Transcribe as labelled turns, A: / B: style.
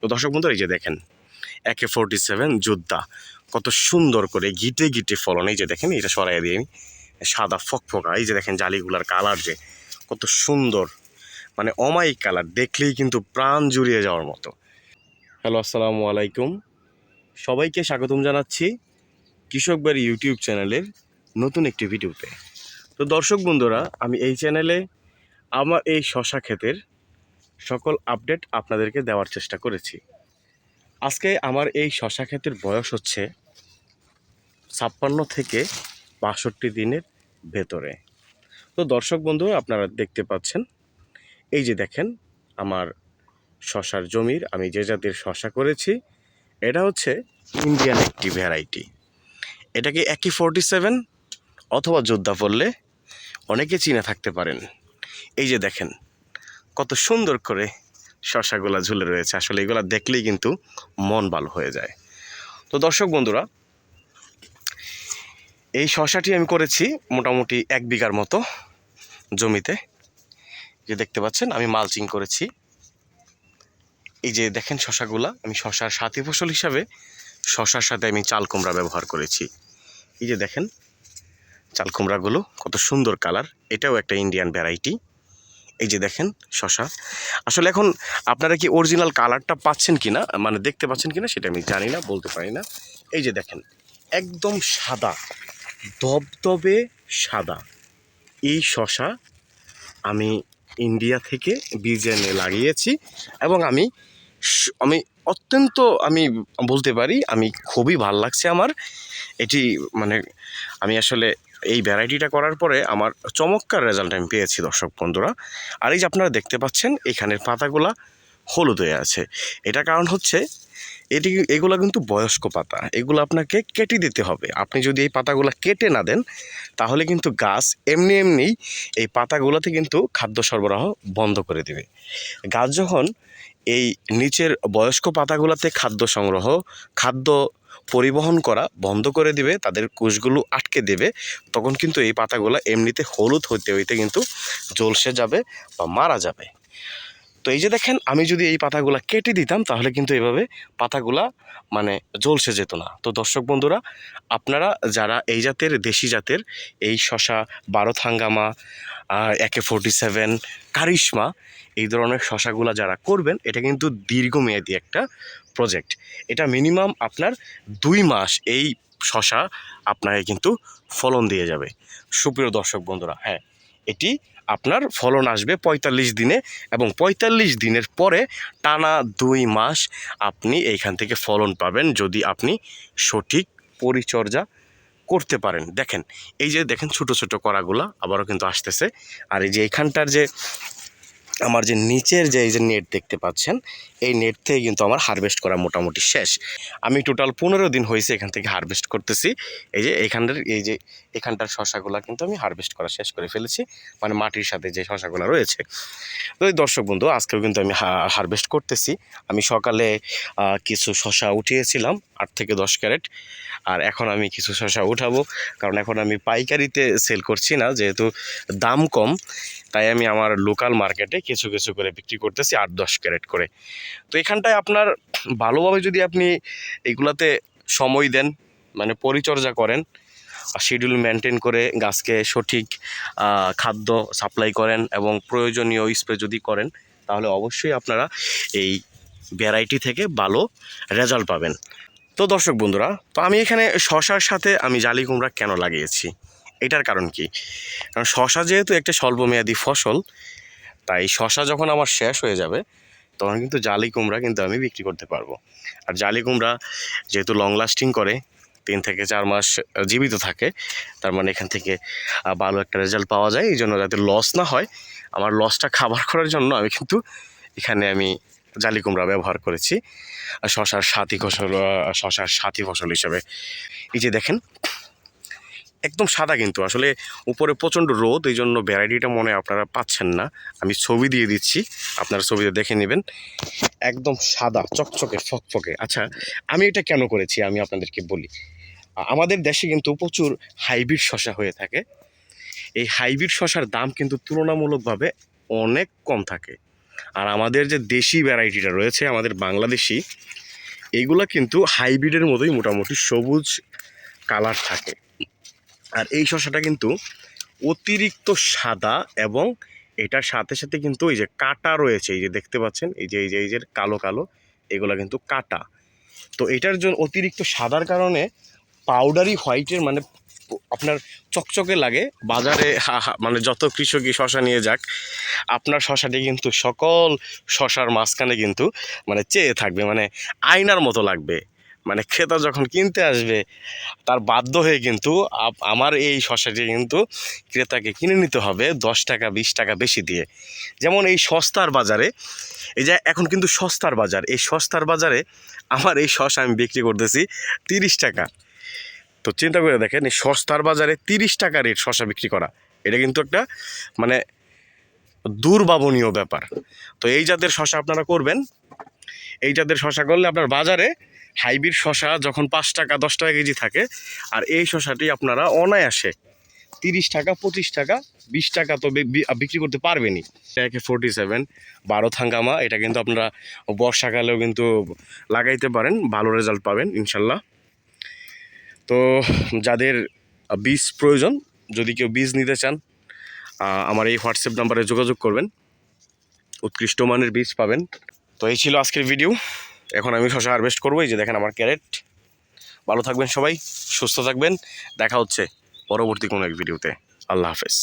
A: তো দর্শক বন্ধু, এই যে দেখেন AK-47 যোদ্ধা কত সুন্দর করে গিটে গিটে ফলন। এই যে দেখেন, এটা সরাই দিয়ে আমি সাদা ফকফকা। এই যে দেখেন জালিগুলার কালার যে কত সুন্দর, মানে অমায়িক কালার, দেখলেই কিন্তু প্রাণ জুড়িয়ে যাওয়ার মতো। হ্যালো, আসসালামু আলাইকুম, সবাইকে স্বাগতম জানাচ্ছি কৃষক বাড়ি ইউটিউব চ্যানেলের নতুন একটি ভিডিওতে। তো দর্শক বন্ধুরা, আমি এই চ্যানেলে আমার এই শশা ক্ষেতের সকল আপডেট আপনাদেরকে দেওয়ার চেষ্টা করেছি। আজকে আমার এই শশা ক্ষেতের বয়স হচ্ছে 56 থেকে 62 দিনের ভেতরে। তো দর্শক বন্ধু, আপনারা দেখতে পাচ্ছেন, এই যে দেখেন আমার শশার জমির আমি যে জাতের শশা করেছি, এটা হচ্ছে ইন্ডিয়ান একটি ভ্যারাইটি। এটাকে AK-47 অথবা যোদ্ধা বললে অনেকে চিনে থাকতে পারেন। এই যে দেখেন কত সুন্দর করে শশাগুলা ঝুলে রয়েছে, আসলে এগুলা দেখলেই কিন্তু মন ভালো হয়ে যায়। তো দর্শক বন্ধুরা, এই শশাটি আমি করেছি মোটামুটি 1 বিঘার মতো জমিতে। যে দেখতে পাচ্ছেন আমি মালচিং করেছি। এই যে দেখেন শশাগুলা, আমি শশার সাথী ফসল হিসাবে শশার সাথে আমি চাল কুমড়া ব্যবহার করেছি। এই যে দেখেন চাল কুমড়াগুলো কত সুন্দর কালার, এটাও একটা ইন্ডিয়ান ভ্যারাইটি। এই যে দেখেন শশা, আসলে এখন আপনারা কি অরিজিনাল কালারটা পাচ্ছেন কিনা, মানে দেখতে পাচ্ছেন কিনা সেটা আমি জানি না, বলতে পারি না। এই যে দেখেন একদম সাদা, ধবধবে সাদা এই শশা আমি ইন্ডিয়া থেকে বীজ এনে লাগিয়েছি, এবং আমি আমি অত্যন্ত আমি বলতে পারি আমি খুবই ভাল লাগছে আমার এটি, মানে আমি আসলে এই ভ্যারাইটিটা করার পরে আমার চমৎকার রেজাল্ট আমি পেয়েছি দর্শক বন্ধুরা। আর এই যে আপনারা দেখতে পাচ্ছেন এখানের পাতাগুলা হলুদ হয়ে আছে, এটা কারণ হচ্ছে এগুলো কিন্তু বয়স্ক পাতা, এগুলো আপনাকে কেটে দিতে হবে। আপনি যদি এই পাতাগুলো কেটে না দেন তাহলে কিন্তু গাছ এমনি এমনিই এই পাতাগুলোতে কিন্তু খাদ্য সরবরাহ বন্ধ করে দেবে। গাছ যখন এই নিচের বয়স্ক পাতাগুলোতে খাদ্য পরিবহন করা বন্ধ করে দিবে, তাদের কোষগুলো আটকে দেবে, তখন কিন্তু এই পাতাগুলো এমনিতে হলুদ হইতে হইতে কিন্তু ঝলসে যাবে বা মারা যাবে। তো এই যে দেখেন আমি যদি এই পাতাগুলা কেটে দিতাম তাহলে কিন্তু এভাবে পাতাগুলা মানে ঝলসে যেত না। তো দর্শক বন্ধুরা, আপনারা যারা এই জাতের দেশি জাতের এই শশা, ভারত হাঙ্গামা, AK-47, কারিশমা, এই ধরনের শশাগুলা যারা করবেন, এটা কিন্তু দীর্ঘমেয়াদী একটা প্রজেক্ট। এটা মিনিমাম আপনার 2 মাস এই শশা আপনাকে কিন্তু ফলন দিয়ে যাবে। সুপ্রিয় দর্শক বন্ধুরা, হ্যাঁ, এটি আপনার ফলন আসবে 45 দিনে, এবং 45 দিনের পরে টানা 2 মাস আপনি এইখান থেকে ফলন পাবেন, যদি আপনি সঠিক পরিচর্যা করতে পারেন। দেখেন এই যে দেখেন ছোট ছোট কড়াগুলা আবারও কিন্তু আসতেছে। আর এই যে এখানটার যে আমার যে নিচের যে এই যে নেট দেখতে পাচ্ছেন, এই নেট থেকে কিন্তু আমার হারভেস্ট করা মোটামুটি শেষ। আমি টোটাল 15 দিন হয়েছে এখান থেকে হারভেস্ট করতেছি। এই যে এখানটার শশাগুলা কিন্তু আমি হারভেস্ট করা শেষ করে ফেলেছি, মানে মাটির সাথে যে শশাগুলা রয়েছে। তো এই দর্শক বন্ধু, আজকেও কিন্তু আমি হারভেস্ট করতেছি। আমি সকালে কিছু শশা উঠিয়েছিলাম 8 থেকে 10 ক্যারেট, আর এখন আমি কিছু শশা উঠাবো, কারণ এখন আমি পাইকারিতে সেল করছি না, যেহেতু দাম কম, তাই আমি আমার লোকাল মার্কেটে কিছু কিছু করে বিক্রি করতেছি 8-10 ক্যারেট করে। তো এখানটায় আপনার ভালোভাবে যদি আপনি এগুলাতে সময় দেন, মানে পরিচর্যা করেন, শিডিউল মেনটেন করে গাছকে সঠিক খাদ্য সাপ্লাই করেন এবং প্রয়োজনীয় স্প্রে যদি করেন, তাহলে অবশ্যই আপনারা এই ভ্যারাইটি থেকে ভালো রেজাল্ট পাবেন। তো দর্শক বন্ধুরা, তো আমি এখানে শশার সাথে আমি জালি কুমড়া কেন লাগিয়েছি, এটার কারণ কি? কারণ শশা যেহেতু একটা স্বল্পমেয়াদী ফসল, তাই শশা যখন আমার শেষ হয়ে যাবে তখন কিন্তু জালি কুমড়া কিন্তু আমি বিক্রি করতে পারবো। আর জালি কুমড়া যেহেতু লং লাস্টিং করে, 3 থেকে 4 মাস জীবিত থাকে, তার মানে এখান থেকে ভালো একটা রেজাল্ট পাওয়া যায়। এই জন্য যাতে লস না হয়, আমার লসটা খাবার করার জন্য আমি কিন্তু এখানে আমি জালি কুমড়া ব্যবহার করেছি শশার সাথী ফসল হিসেবে। এই যে দেখেন একদম সাদা, কিন্তু আসলে উপরে প্রচণ্ড রোদ, এই জন্য ভ্যারাইটিটা মনে আপনারা পাচ্ছেন না। আমি ছবি দিয়ে দিচ্ছি, আপনারা ছবিতে দেখে নেবেন। একদম সাদা চকচকে ফকফকে। আচ্ছা, আমি এটা কেন করেছি আমি আপনাদেরকে বলি। আমাদের দেশে কিন্তু প্রচুর হাইব্রিড শশা হয়ে থাকে। এই হাইব্রিড শশার দাম কিন্তু তুলনামূলকভাবে অনেক কম থাকে। আর আমাদের যে দেশি ভ্যারাইটিটা রয়েছে আমাদের বাংলাদেশি, এইগুলা কিন্তু হাইব্রিডের মতোই মোটামুটি সবুজ কালার থাকে। আর এই শসাটা কিন্তু অতিরিক্ত সাদা, এবং এটার সাথে সাথে কিন্তু এই যে কাটা রয়েছে, এই যে দেখতে পাচ্ছেন, এই যে কালো কালো এগুলা কিন্তু কাটা। তো এটার জন্য অতিরিক্ত সাদার কারণে পাউডারি হোয়াইটের মানে আপনার চকচকে লাগে। বাজারে মানে যত কৃষকই শশা নিয়ে যাক, আপনার শশাটি কিন্তু সকল শশার মাঝখানে কিন্তু মানে চেয়ে থাকবে, মানে আয়নার মতো লাগবে। মানে ক্রেতা যখন কিনতে আসবে তার বাধ্য হয়ে কিন্তু আমার এই শশাটি কিন্তু ক্রেতাকে কিনে নিতে হবে 10 টাকা 20 টাকা বেশি দিয়ে। যেমন এই সস্তার বাজারে, এই যে এখন কিন্তু সস্তার বাজার, এই সস্তার বাজারে আমার এই শশা আমি বিক্রি করতেছি 30 টাকা। তো চিন্তা করে দেখেন, এই সস্তার বাজারে 30 টাকা রেট শশা বিক্রি করা, এটা কিন্তু একটা মানে দুর্ভাবনীয় ব্যাপার। তো এই জাতের শশা আপনারা করবেন। এই জাতের শশা করলে আপনার বাজারে হাইব্রিড শশা যখন 5 টাকা 10 টাকা কেজি থাকে, আর এই শশাটি আপনারা অনায়াসে 30 টাকা 25 টাকা 20 টাকা তো বিক্রি করতে পারবেনই। একে 47 12 থাঙ্গামা, এটা কিন্তু আপনারা বর্ষাকালেও কিন্তু লাগাইতে পারেন, ভালো রেজাল্ট পাবেন ইনশাল্লাহ। তো যাদের বীজ প্রয়োজন, যদি কেউ বীজ নিতে চান, আমার এই হোয়াটসঅ্যাপ নাম্বারে যোগাযোগ করবেন, উৎকৃষ্ট মানের বীজ পাবেন। তো এই ছিল আজকের ভিডিও। এখন আমি শশা হারভেস্ট করবো। এই যে দেখেন আমার ক্যারেট। ভালো থাকবেন সবাই, সুস্থ থাকবেন। দেখা হচ্ছে পরবর্তী কোনো এক ভিডিওতে। আল্লাহ হাফেজ।